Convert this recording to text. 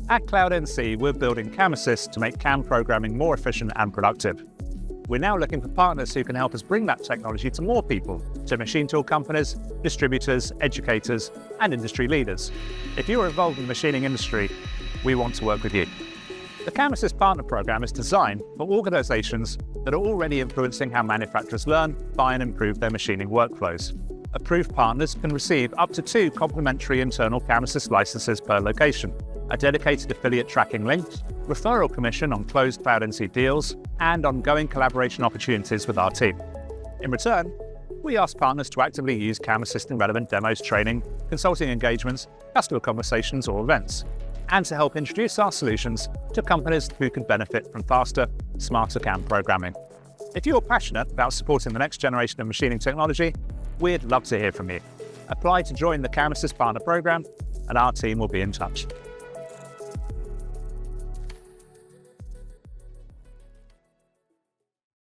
At Cloud NC, we're building CAM Assist to make CAM programming more efficient and productive. We're now looking for partners who can help us bring that technology to more people, to machine tool companies, distributors, educators, and industry leaders. If you're involved in the machining industry, we want to work with you. The CAM Assist Partner Program is designed for organizations that are already influencing how manufacturers learn, buy, and improve their machining workflows. Approved partners can receive up to 2 complimentary internal CAM Assist licenses per location, a dedicated affiliate tracking link, referral commission on closed Cloud NC deals, and ongoing collaboration opportunities with our team. In return, we ask partners to actively use CAM Assist in relevant demos, training, consulting engagements, customer conversations, or events, and to help introduce our solutions to companies who can benefit from faster, smarter CAM programming. If you're passionate about supporting the next generation of machining technology, we'd love to hear from you. Apply to join the CAM Assist Partner Program, and our team will be in touch.